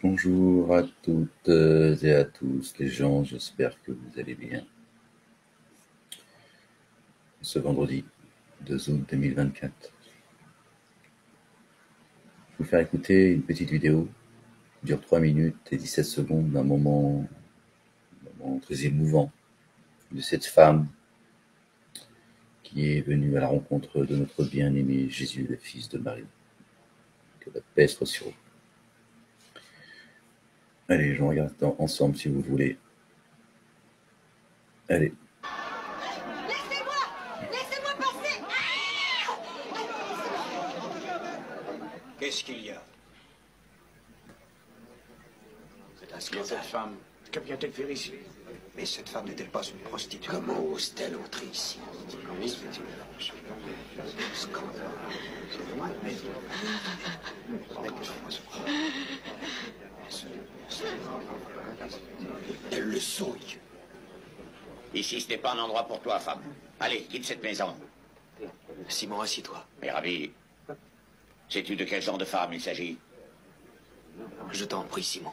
Bonjour à toutes et à tous les gens, j'espère que vous allez bien. Ce vendredi 2 août 2024, je vais vous faire écouter une petite vidéo qui dure 3 minutes et 17 secondes d'un moment très émouvant de cette femme qui est venue à la rencontre de notre bien-aimé Jésus, le fils de Marie. Que la paix soit sur vous. Allez, je regarde ensemble si vous voulez. Allez. Laissez-moi passer. Qu'est-ce qu'il y a? C'est un scandale. Cette femme, Que vient-elle faire ici? mais cette femme n'est-elle pas une prostituée? Comment ose-t-elle entrer ici? Comment se fait-il? Scandale. Elle le souille. Ici, ce n'est pas un endroit pour toi, femme. Allez, quitte cette maison. Simon, assis-toi. Mais Ravi, sais-tu de quel genre de femme il s'agit? Je t'en prie, Simon.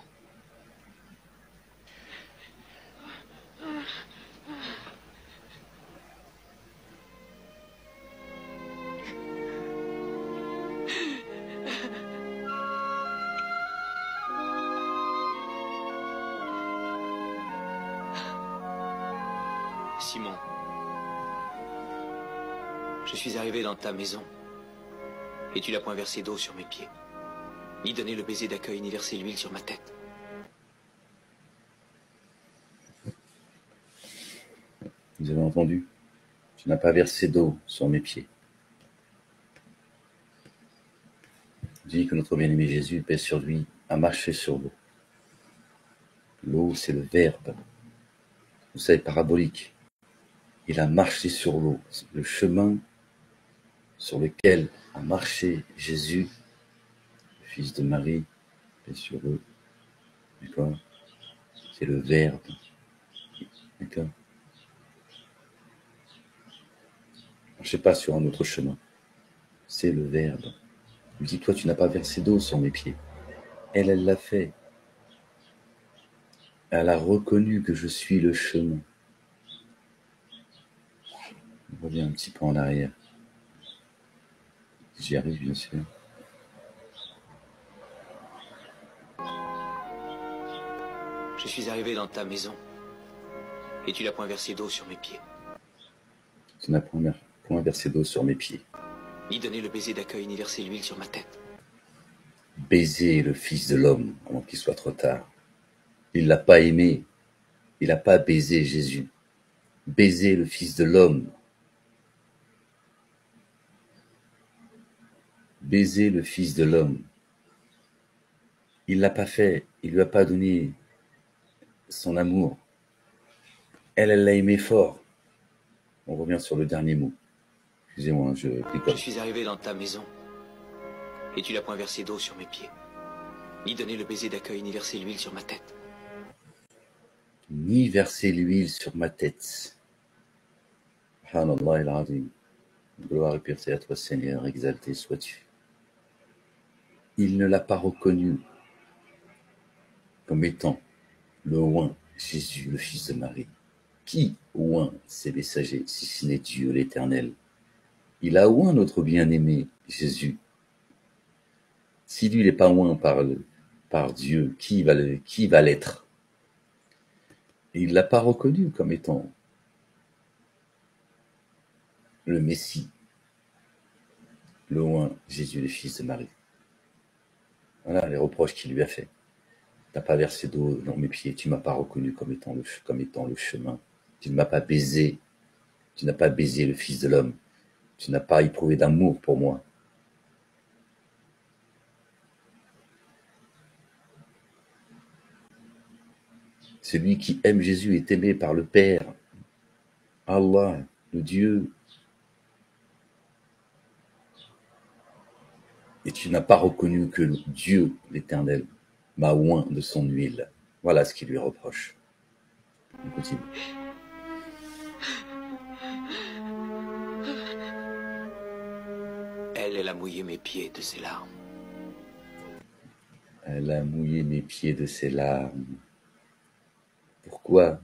Simon, je suis arrivé dans ta maison et tu n'as point versé d'eau sur mes pieds, ni donné le baiser d'accueil, ni versé l'huile sur ma tête. Vous avez entendu? Tu n'as pas versé d'eau sur mes pieds. Dit que notre bien-aimé Jésus, paix sur lui, a marché sur l'eau. L'eau, c'est le verbe. Vous savez, parabolique. Il a marché sur l'eau. Le chemin sur lequel a marché Jésus, le fils de Marie, paix sur eux. D'accord? C'est le verbe. D'accord? Ne marchez pas sur un autre chemin. C'est le verbe. Il dit, toi, tu n'as pas versé d'eau sur mes pieds. Elle l'a fait. Elle a reconnu que je suis le chemin. On revient un petit peu en arrière. J'y arrive, bien sûr. Je suis arrivé dans ta maison et tu n'as point versé d'eau sur mes pieds, Tu n'as point versé d'eau sur mes pieds. ni donné le baiser d'accueil, ni versé l'huile sur ma tête. Baiser le Fils de l'homme avant qu'il soit trop tard. Il l'a pas aimé. Il n'a pas baisé Jésus. Baiser le Fils de l'homme. Baiser le Fils de l'homme. Il l'a pas fait. Il lui a pas donné son amour. Elle l'a aimé fort. On revient sur le dernier mot. Excusez-moi, je Je picote. suis arrivé dans ta maison et tu n'as point versé d'eau sur mes pieds, ni donné le baiser d'accueil, ni versé l'huile sur ma tête. Ni verser l'huile sur ma tête. Subhanallah al-Azim. Gloire et pureté à toi, Seigneur, exalté sois-tu. Il ne l'a pas reconnu comme étant le oint, Jésus, le Fils de Marie. Qui oint ces messagers, si ce n'est Dieu l'Éternel? Il a oint notre bien-aimé, Jésus. Si lui n'est pas oint par Dieu, qui va l'être? Et il ne l'a pas reconnu comme étant le Messie, le oint, Jésus, le Fils de Marie. Voilà les reproches qu'il lui a fait. Tu n'as pas versé d'eau dans mes pieds, tu ne m'as pas reconnu comme étant le chemin. Tu ne m'as pas baisé, tu n'as pas baisé le Fils de l'homme. Tu n'as pas éprouvé d'amour pour moi. Celui qui aime Jésus est aimé par le Père, Allah, le Dieu. Et tu n'as pas reconnu que Dieu, l'Éternel, m'a oint de son huile. Voilà ce qu'il lui reproche. On continue. Elle a mouillé mes pieds de ses larmes. Elle a mouillé mes pieds de ses larmes. Pourquoi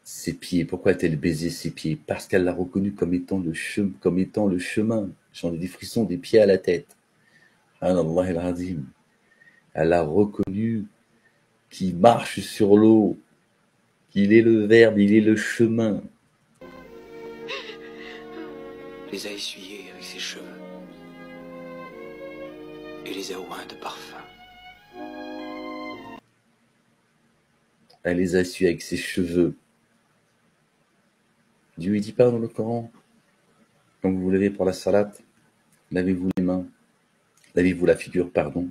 ses pieds? Pourquoi a-t-elle baisé ses pieds? Parce qu'elle l'a reconnu comme étant le chemin. J'en ai des frissons des pieds à la tête. Subhanallah al-Azim. Elle a reconnu qu'il marche sur l'eau, qu'il est le Verbe, il est le chemin. Les a essuyés avec ses cheveux et les a oints de parfum. Elle les a essuyés avec ses cheveux. Dieu ne dit pas dans le Coran, quand vous vous levez pour la salat, lavez-vous les mains, lavez-vous la figure, pardon.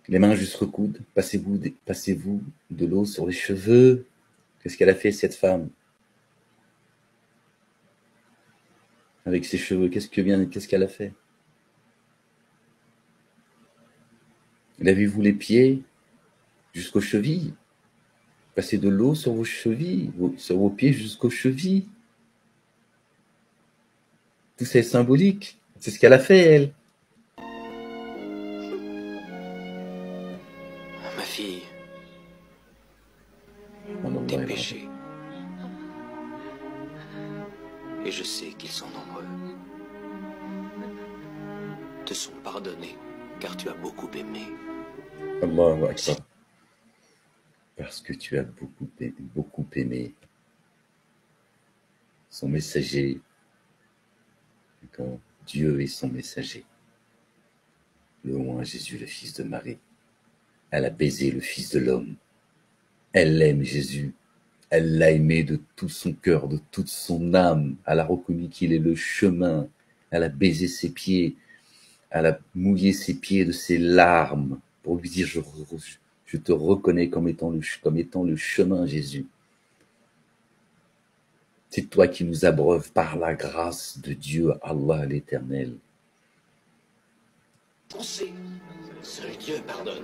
Les mains jusqu'au coude, passez-vous de l'eau sur les cheveux. Qu'est-ce qu'elle a fait, cette femme? Avec ses cheveux, qu'est-ce qu'elle a fait? Lavez-vous les pieds jusqu'aux chevilles. Passez de l'eau sur vos chevilles, sur vos pieds jusqu'aux chevilles. Tout ça est symbolique. C'est ce qu'elle a fait, elle. Ma fille, tes péchés, et je sais qu'ils sont nombreux, te sont pardonnés, car tu as beaucoup aimé. Allahu Akbar. Parce que tu as beaucoup aimé son messager. D'accord? Dieu est son messager. Le oint Jésus, le fils de Marie. Elle a baisé le fils de l'homme. Elle aime Jésus. Elle l'a aimé de tout son cœur, de toute son âme. Elle a reconnu qu'il est le chemin. Elle a baisé ses pieds. Elle a mouillé ses pieds de ses larmes pour lui dire, je te reconnais comme étant le chemin, Jésus. C'est toi qui nous abreuves par la grâce de Dieu, Allah l'Éternel. Seul Dieu pardonne.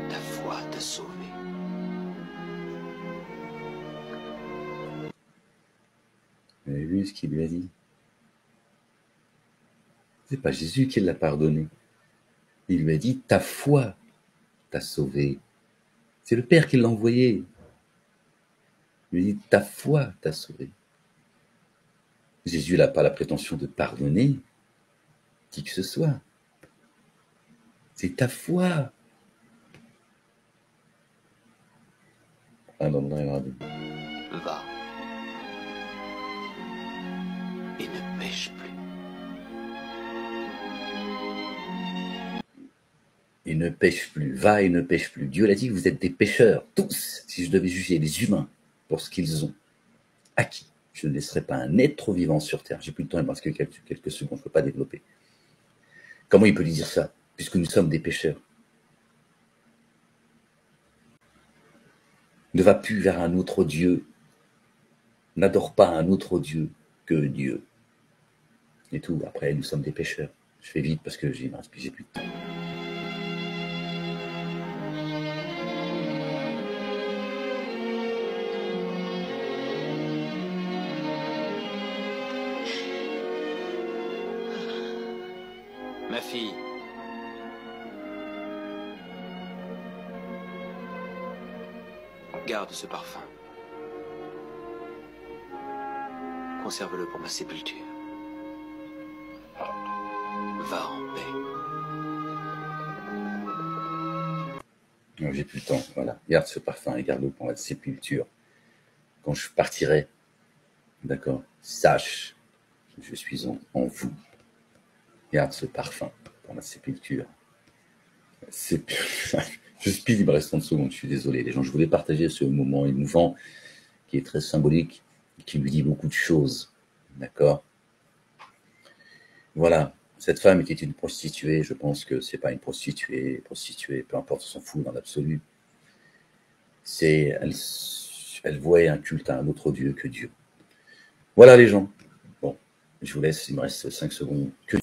Ta foi t'a sauvé. Vous avez vu ce qu'il lui a dit? C'est pas Jésus qui l'a pardonné. Il lui a dit, ta foi t'a sauvé. C'est le Père qui l'a envoyé. Il lui a dit, ta foi t'a sauvé. Jésus n'a pas la prétention de pardonner qui que ce soit. C'est ta foi. Va. Et ne pêche plus. Et ne pêche plus. Va et ne pêche plus. Dieu l'a dit, vous êtes des pécheurs, tous. Si je devais juger les humains pour ce qu'ils ont acquis, je ne laisserai pas un être vivant sur terre. J'ai plus de temps, il me reste que quelques secondes, je ne peux pas développer. Comment il peut lui dire ça, puisque nous sommes des pécheurs? Ne va plus vers un autre Dieu. N'adore pas un autre Dieu que Dieu. Et tout. Après, nous sommes des pécheurs. Je fais vite parce que j'ai plus de temps. Ma fille, garde ce parfum. Conserve-le pour ma sépulture. Va en paix. Non, j'ai plus le temps. Voilà. Garde ce parfum et garde-le pour ma sépulture. Quand je partirai, d'accord, sache que je suis en vous. Garde ce parfum pour ma sépulture. Je speed, il me reste 30 secondes, je suis désolé les gens. Je voulais partager ce moment émouvant qui est très symbolique et qui lui dit beaucoup de choses. D'accord? Voilà. Cette femme était une prostituée. Je pense que c'est pas une prostituée, peu importe, on s'en fout dans l'absolu. Elle vouait un culte à un autre Dieu que Dieu. Voilà les gens. Bon, je vous laisse, il me reste 5 secondes. Que